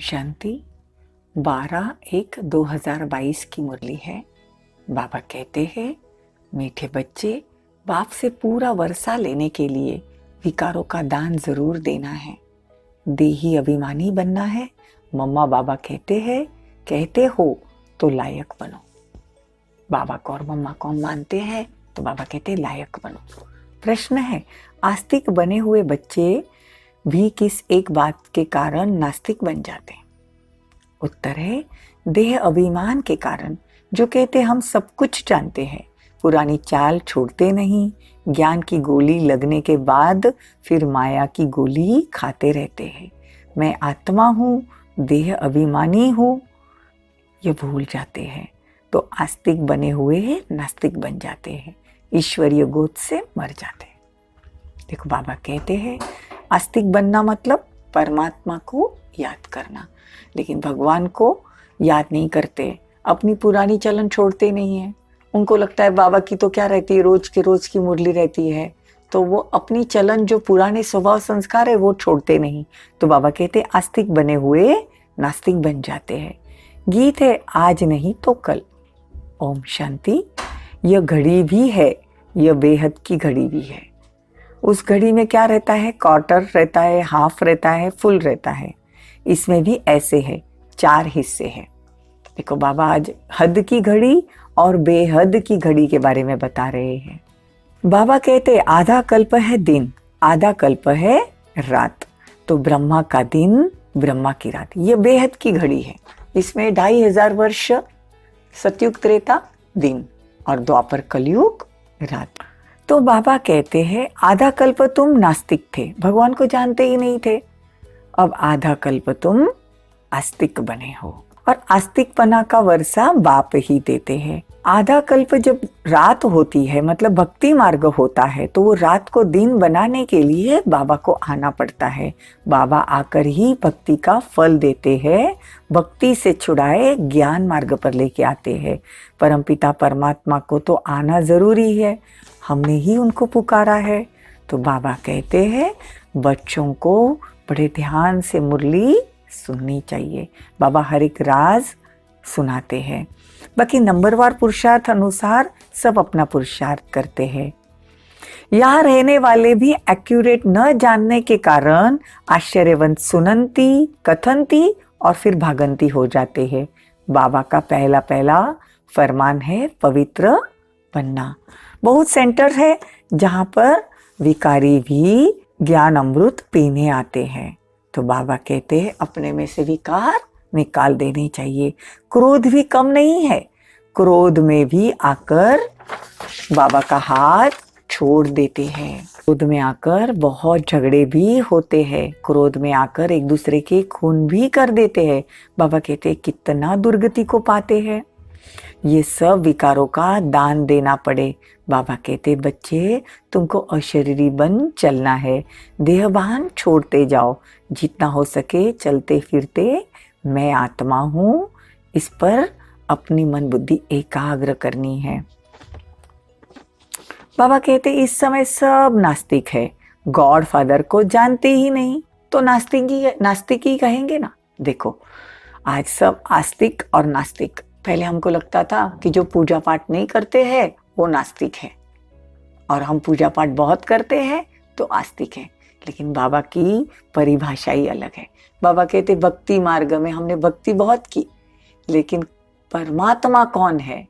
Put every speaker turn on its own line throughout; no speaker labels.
शांति 12/1/2022 की मुरली है। बाबा कहते हैं, मीठे बच्चे, बाप से पूरा वर्षा लेने के लिए विकारों का दान जरूर देना है। देही अभिमानी बनना है। मम्मा बाबा कहते हो तो लायक बनो। बाबा को और मम्मा को हम मानते हैं तो बाबा कहते लायक बनो। प्रश्न है, आस्तिक बने हुए बच्चे भी किस एक बात के कारण नास्तिक बन जाते हैं? उत्तर है, देह अभिमान के कारण, जो कहते हम सब कुछ जानते हैं, पुरानी चाल छोड़ते नहीं, ज्ञान की गोली लगने के बाद फिर माया की गोली खाते रहते हैं। मैं आत्मा हूँ, देह अभिमानी हूँ, ये भूल जाते हैं तो आस्तिक बने हुए नास्तिक बन जाते हैं, ईश्वरीय गोद से मर जाते हैं। देखो बाबा कहते हैं, आस्तिक बनना मतलब परमात्मा को याद करना, लेकिन भगवान को याद नहीं करते, अपनी पुरानी चलन छोड़ते नहीं है। उनको लगता है बाबा की तो क्या रहती है, रोज के रोज की मुरली रहती है, तो वो अपनी चलन जो पुराने स्वभाव संस्कार है वो छोड़ते नहीं। तो बाबा कहते आस्तिक बने हुए नास्तिक बन जाते हैं। गीत है, आज नहीं तो कल। ओम शांति। यह घड़ी भी है, यह बेहद की घड़ी भी है। उस घड़ी में क्या रहता है? क्वार्टर रहता है, हाफ रहता है, फुल रहता है। इसमें भी ऐसे है, 4 हिस्से हैं। देखो बाबा आज हद की घड़ी और बेहद की घड़ी के बारे में बता रहे हैं। बाबा कहते आधा कल्प है दिन, आधा कल्प है रात। तो ब्रह्मा का दिन, ब्रह्मा की रात, ये बेहद की घड़ी है। इसमें 2500 वर्ष सतयुग त्रेता दिन और द्वापर कलयुग रात। तो बाबा कहते हैं आधा कल्प तुम नास्तिक थे, भगवान को जानते ही नहीं थे, अब आधा कल्प तुम आस्तिक बने हो और आस्तिकपना का वर्षा बाप ही देते हैं। आधा कल्प जब रात होती है, मतलब भक्ति मार्ग होता है, तो वो रात को दिन बनाने के लिए बाबा को आना पड़ता है। बाबा आकर ही भक्ति का फल देते हैं, भक्ति से छुड़ाए ज्ञान मार्ग पर लेके आते हैं। परमपिता परमात्मा को तो आना जरूरी है, हमने ही उनको पुकारा है। तो बाबा कहते हैं बच्चों को बड़े ध्यान से मुरली सुननी चाहिए। बाबा हर एक राज सुनाते हैं। बाकी नंबरवार पुरुषार्थ अनुसार सब अपना पुरुषार्थ करते हैं। यहाँ रहने वाले भी एक्यूरेट न जानने के कारण आश्चर्यवंत सुनंती, कथनती और फिर भागंती हो जाते हैं। बाबा का पहला फरमान है पवित्र बनना। बहुत सेंटर है जहाँ पर विकारी भी ज्ञान अमृत पीने आते हैं। तो बाबा कहते हैं अपने में से विकार निकाल देने चाहिए। क्रोध भी कम नहीं है, क्रोध में भी आकर बाबा का हाथ छोड़ देते हैं। क्रोध में आकर बहुत झगड़े भी होते हैं, क्रोध में आकर एक दूसरे के खून भी कर देते हैं। बाबा कहते हैं कितना दुर्गति को पाते हैं। ये सब विकारों का दान देना पड़े। बाबा कहते बच्चे तुमको अशरीरी बन चलना है, देहभान छोड़ते जाओ, जितना हो सके चलते फिरते मैं आत्मा हूँ, इस पर अपनी मन बुद्धि एकाग्र करनी है। बाबा कहते इस समय सब नास्तिक है, गॉड फादर को जानते ही नहीं, तो नास्तिक ही कहेंगे ना। देखो आज सब आस्तिक और नास्तिक। पहले हमको लगता था कि जो पूजा पाठ नहीं करते हैं वो नास्तिक है, और हम पूजा पाठ बहुत करते हैं तो आस्तिक है। लेकिन बाबा की परिभाषा ही अलग है। बाबा कहते भक्ति मार्ग में हमने भक्ति बहुत की, लेकिन परमात्मा कौन है,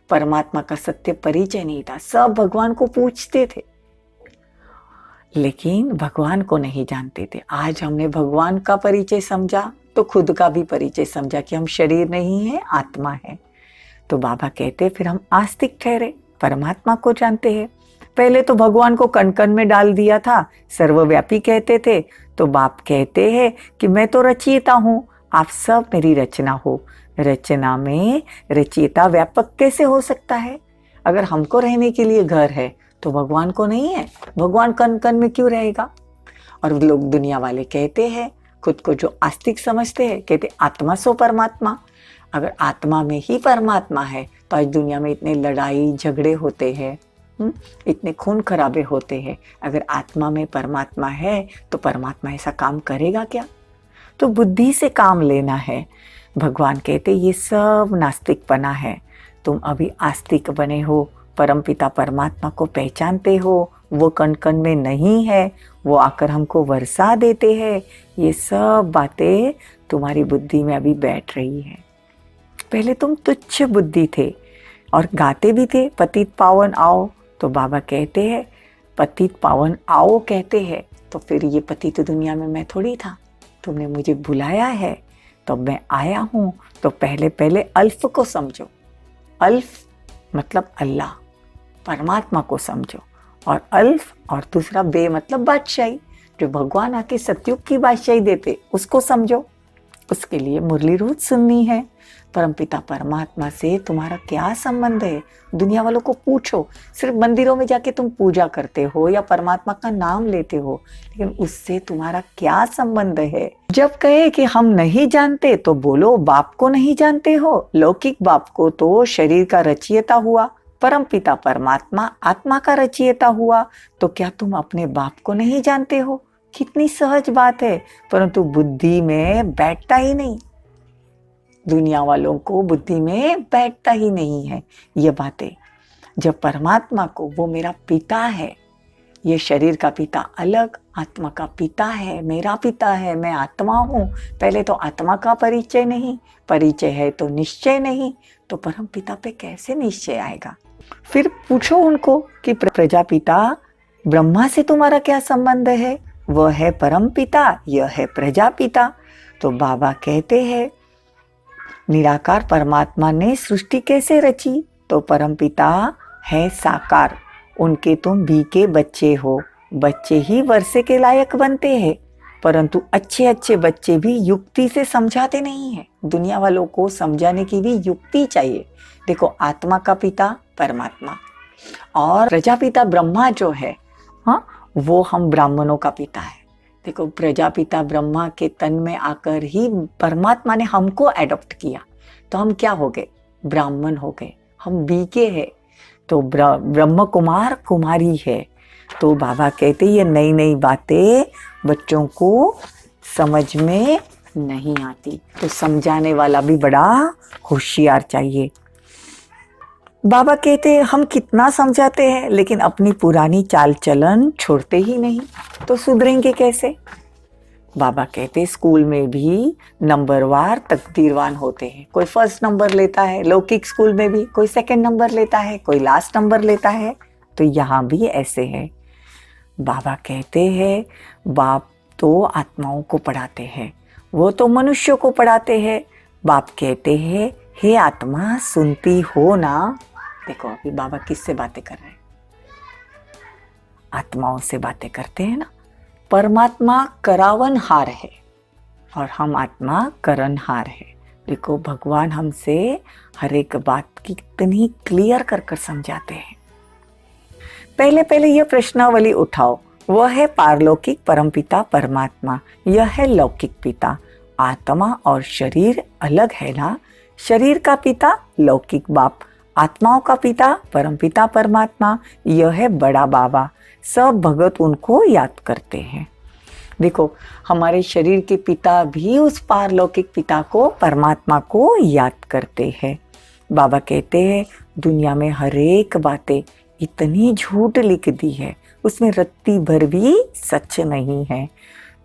परमात्मा का सत्य परिचय नहीं था। सब भगवान को पूछते थे लेकिन भगवान को नहीं जानते थे। आज हमने भगवान का परिचय समझा तो खुद का भी परिचय समझा कि हम शरीर नहीं है, आत्मा है। तो बाबा कहते फिर हम आस्तिक ठहरे, परमात्मा को जानते हैं। पहले तो भगवान को कण कण में डाल दिया था, सर्वव्यापी कहते थे। तो बाप कहते हैं कि मैं तो रचयिता हूँ, आप सब मेरी रचना हो। रचना में रचयिता व्यापक कैसे हो सकता है? अगर हमको रहने के लिए घर है तो भगवान को नहीं है, भगवान कण कण में क्यों रहेगा? और लोग दुनिया वाले कहते हैं, खुद को जो आस्तिक समझते हैं, कहते आत्मा सो परमात्मा। अगर आत्मा में ही परमात्मा है तो आज दुनिया में इतने लड़ाई झगड़े होते हैं, इतने खून खराबे होते हैं। अगर आत्मा में परमात्मा है तो परमात्मा ऐसा काम करेगा क्या? तो बुद्धि से काम लेना है। भगवान कहते ये सब नास्तिकपना है। तुम अभी आस्तिक बने हो, परमपिता परमात्मा को पहचानते हो, वो कण कण में नहीं है, वो आकर हमको वर्षा देते हैं। ये सब बातें तुम्हारी बुद्धि में अभी बैठ रही है। पहले तुम तुच्छ बुद्धि थे और गाते भी थे पतित पावन आओ। तो बाबा कहते हैं पतित पावन आओ कहते हैं, तो फिर ये पतित दुनिया में मैं थोड़ी था। तुमने मुझे बुलाया है तो मैं आया हूँ। तो पहले पहले अल्फ को समझो। अल्फ मतलब अल्लाह, परमात्मा को समझो। और अल्फ और दूसरा बे मतलब बादशाही, जो भगवान आके सतयुग की बादशाही देते, उसको समझो। उसके लिए मुरली रोज सुननी है। परमपिता परमात्मा से तुम्हारा क्या संबंध है? दुनिया वालों को पूछो। सिर्फ मंदिरों में जाके तुम पूजा करते हो या परमात्मा का नाम लेते हो, लेकिन उससे तुम्हारा क्या संबंध है? जब कहे कि हम नहीं जानते तो बोलो बाप को नहीं जानते हो। लौकिक बाप को तो शरीर का रचयिता हुआ, परमपिता परमात्मा आत्मा का रचयिता हुआ, तो क्या तुम अपने बाप को नहीं जानते हो? कितनी सहज बात है, परंतु बुद्धि में बैठता ही नहीं। दुनिया वालों को बुद्धि में बैठता ही नहीं है ये बातें। जब परमात्मा को वो मेरा पिता है, ये शरीर का पिता अलग, आत्मा का पिता है, मेरा पिता है, मैं आत्मा हूँ। पहले तो आत्मा का परिचय नहीं, परिचय है तो निश्चय नहीं, तो परम पिता पे कैसे निश्चय आएगा? फिर पूछो उनको कि प्रजापिता ब्रह्मा से तुम्हारा क्या संबंध है? वह है परम पिता, यह है प्रजापिता। तो बाबा कहते हैं निराकार परमात्मा ने सृष्टि कैसे रची? तो परमपिता है साकार, उनके तुम भी के बच्चे हो। बच्चे ही वर्षे के लायक बनते हैं, परंतु अच्छे अच्छे बच्चे भी युक्ति से समझाते नहीं है। दुनिया वालों को समझाने की भी युक्ति चाहिए। देखो आत्मा का पिता परमात्मा और प्रजापिता ब्रह्मा जो है, हाँ, वो हम ब्राह्मणों का पिता है। देखो प्रजापिता ब्रह्मा के तन में आकर ही परमात्मा ने हमको एडॉप्ट किया, तो हम क्या हो गए? ब्राह्मण हो गए। हम बीके हैं, तो ब्रह्म कुमार कुमारी है। तो बाबा कहते ये नई नई बातें बच्चों को समझ में नहीं आती, तो समझाने वाला भी बड़ा होशियार चाहिए। बाबा कहते हम कितना समझाते हैं लेकिन अपनी पुरानी चाल चलन छोड़ते ही नहीं, तो सुधरेंगे कैसे? बाबा कहते स्कूल में भी नंबरवार तकदीरवान होते हैं। कोई फर्स्ट नंबर लेता है, लौकिक स्कूल में भी कोई सेकंड नंबर लेता है, कोई लास्ट नंबर लेता है, तो यहाँ भी ऐसे है। बाबा कहते हैं बाप तो आत्माओं को पढ़ाते हैं, वो तो मनुष्यों को पढ़ाते हैं। बाप कहते हैं हे आत्मा सुनती हो ना? देखो अभी बाबा किससे बातें कर रहे हैं? आत्माओं से बातें करते हैं ना। परमात्मा करावनहार है और हम आत्मा करनहार है। देखो भगवान हमसे हर एक बात की इतनी क्लियर कर कर समझाते हैं। पहले पहले यह प्रश्नावली उठाओ, वह है पारलौकिक परमपिता परमात्मा, यह है लौकिक पिता। आत्मा और शरीर अलग है ना? शरीर का पिता लौकिक बाप, आत्माओं का पिता परमपिता परमात्मा, यह है बड़ा बाबा। सब भगत उनको याद करते हैं। देखो हमारे शरीर के पिता भी उस पारलौकिक पिता को परमात्मा को याद करते हैं। बाबा कहते हैं दुनिया में हर एक बातें इतनी झूठ लिख दी है, उसमें रत्ती भर भी सच नहीं है।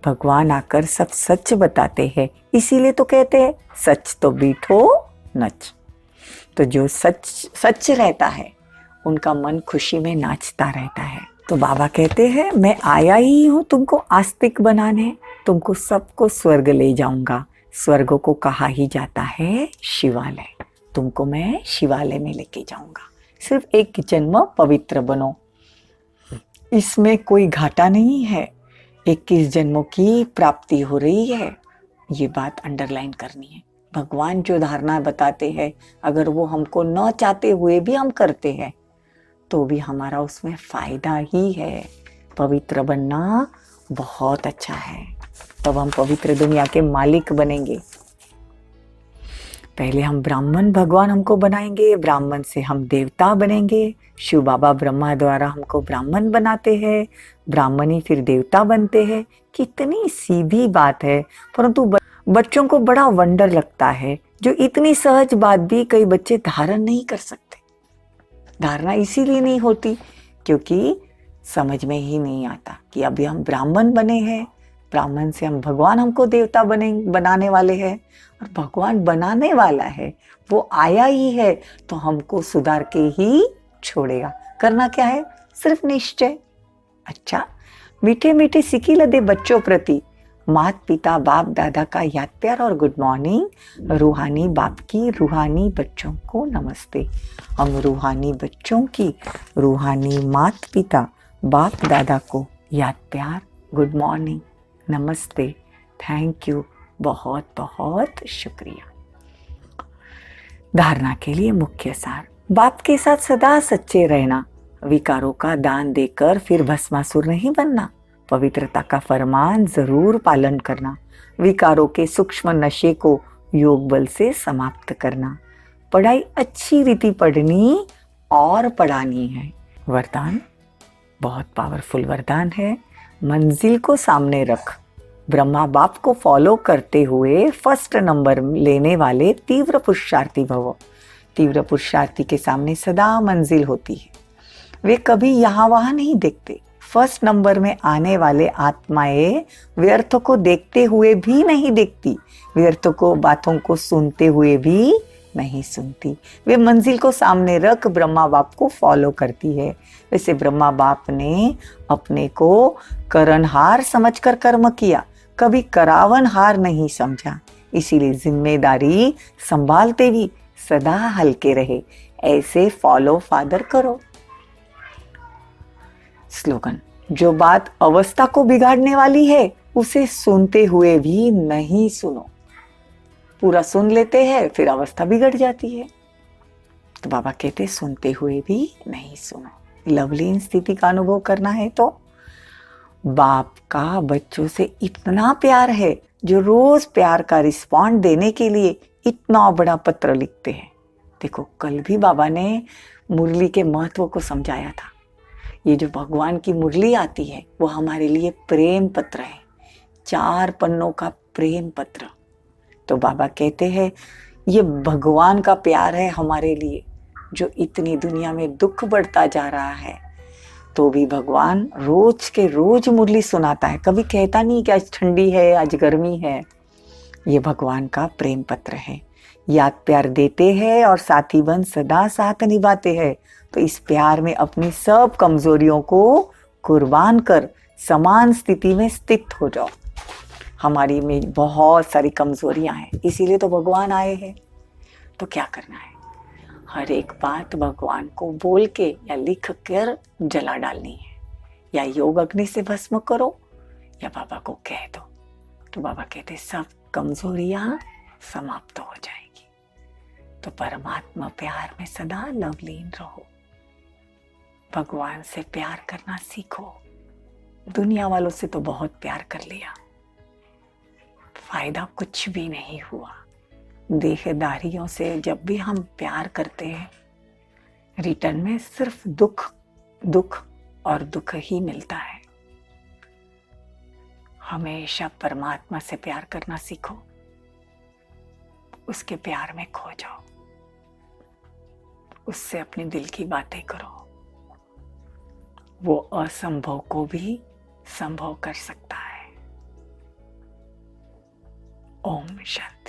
भगवान आकर सब सच बताते हैं, इसीलिए तो कहते हैं सच तो बीठो नच। तो जो सच सच रहता है उनका मन खुशी में नाचता रहता है। तो बाबा कहते हैं मैं आया ही हूँ तुमको आस्तिक बनाने, तुमको सबको स्वर्ग ले जाऊंगा। स्वर्ग को कहा ही जाता है शिवालय, तुमको मैं शिवालय में लेके जाऊंगा। सिर्फ एक जन्म पवित्र बनो, इसमें कोई घाटा नहीं है। 21 जन्मों की प्राप्ति हो रही है, ये बात अंडरलाइन करनी है। भगवान जो धारणा बताते हैं अगर वो हमको न चाहते हुए भी हम करते हैं तो भी हमारा उसमें फायदा ही है। पवित्र बनना बहुत अच्छा है, तब हम पवित्र दुनिया के मालिक बनेंगे। पहले हम ब्राह्मण भगवान हमको बनाएंगे, ब्राह्मण से हम देवता बनेंगे। शिव बाबा ब्रह्मा द्वारा हमको ब्राह्मण बनाते हैं, ब्राह्मण ही फिर देवता बनते हैं। कितनी सीधी बात है, परंतु बच्चों को बड़ा वंडर लगता है। जो इतनी सहज बात भी कई बच्चे धारण नहीं कर सकते। धारणा इसीलिए नहीं होती क्योंकि समझ में ही नहीं आता कि अभी हम ब्राह्मण बने हैं, ब्राह्मण से हम भगवान हमको देवता बनाने वाले हैं, और भगवान बनाने वाला है, वो आया ही है तो हमको सुधार के ही छोड़ेगा। करना क्या है? सिर्फ निश्चय। अच्छा, मीठे मीठे सिकी लदे बच्चों प्रति माता पिता बाप दादा का याद प्यार और गुड मॉर्निंग। रूहानी बाप की रूहानी बच्चों को नमस्ते। हम रूहानी बच्चों की रूहानी माता पिता बाप दादा को याद प्यार, गुड मॉर्निंग, नमस्ते, थैंक यू, बहुत बहुत शुक्रिया। धारणा के लिए मुख्य सार: बाप के साथ सदा सच्चे रहना, विकारों का दान देकर फिर भस्मासुर नहीं बनना, पवित्रता का फरमान जरूर पालन करना, विकारों के सूक्ष्म नशे को योग बल से समाप्त करना, पढ़ाई अच्छी रीति पढ़नी और पढ़ानी है। वरदान बहुत पावरफुल वरदान है। मंजिल को सामने रख, ब्रह्मा बाप को फॉलो करते हुए फर्स्ट नंबर लेने वाले तीव्र पुरुषार्थी भव। तीव्र पुरुषार्थी के सामने सदा मंजिल होती है, वे कभी यहाँ वहाँ नहीं देखते। फर्स्ट नंबर में आने वाले आत्माएं व्यर्थ को देखते हुए भी नहीं देखती, व्यर्थ को बातों को सुनते हुए भी नहीं सुनती। वे मंजिल को सामने रख ब्रह्मा बाप को फॉलो करती है। वैसे ब्रह्मा बाप ने अपने को करणहार समझकर कर्म किया, कभी करावनहार नहीं समझा। इसीलिए जिम्मेदारी संभालते भी सदा हल्के रहे। ऐसे फॉलो फादर करो। स्लोगन: जो बात अवस्था को बिगाड़ने वाली है उसे सुनते हुए भी नहीं सुनो। पूरा सुन लेते हैं फिर अवस्था बिगड़ जाती है। तो बाबा कहते सुनते हुए भी नहीं सुनो। लवलीन स्थिति का अनुभव करना है तो बाप का बच्चों से इतना प्यार है जो रोज प्यार का रिस्पॉन्ड देने के लिए इतना बड़ा पत्र लिखते हैं। देखो, कल भी बाबा ने मुरली के महत्व को समझाया था। ये जो भगवान की मुरली आती है वो हमारे लिए प्रेम पत्र है, 4 पन्नों का प्रेम पत्र। तो बाबा कहते हैं ये भगवान का प्यार है हमारे लिए, जो इतनी दुनिया में दुख बढ़ता जा रहा है तो भी भगवान रोज के रोज मुरली सुनाता है। कभी कहता नहीं कि आज ठंडी है, आज गर्मी है। ये भगवान का प्रेम पत्र है। याद प्यार देते हैं और साथी बन सदा साथ निभाते हैं। तो इस प्यार में अपनी सब कमजोरियों को कुर्बान कर समान स्थिति में स्थित हो जाओ। हमारी में बहुत सारी कमजोरियां हैं, इसीलिए तो भगवान आए हैं। तो क्या करना है? हर एक बात भगवान को बोल के या लिख कर जला डालनी है, या योग अग्नि से भस्म करो या बाबा को कह दो। तो बाबा कहते सब कमजोरियां समाप्त हो जाएगी। तो परमात्मा प्यार में सदा लवलीन रहो। भगवान से प्यार करना सीखो। दुनिया वालों से तो बहुत प्यार कर लिया, फायदा कुछ भी नहीं हुआ। देहदारियों से जब भी हम प्यार करते हैं, रिटर्न में सिर्फ दुख दुख और दुख ही मिलता है। हमेशा परमात्मा से प्यार करना सीखो, उसके प्यार में खो जाओ, उससे अपने दिल की बातें करो। वो असंभव को भी संभव कर सकता है। ओम शांति।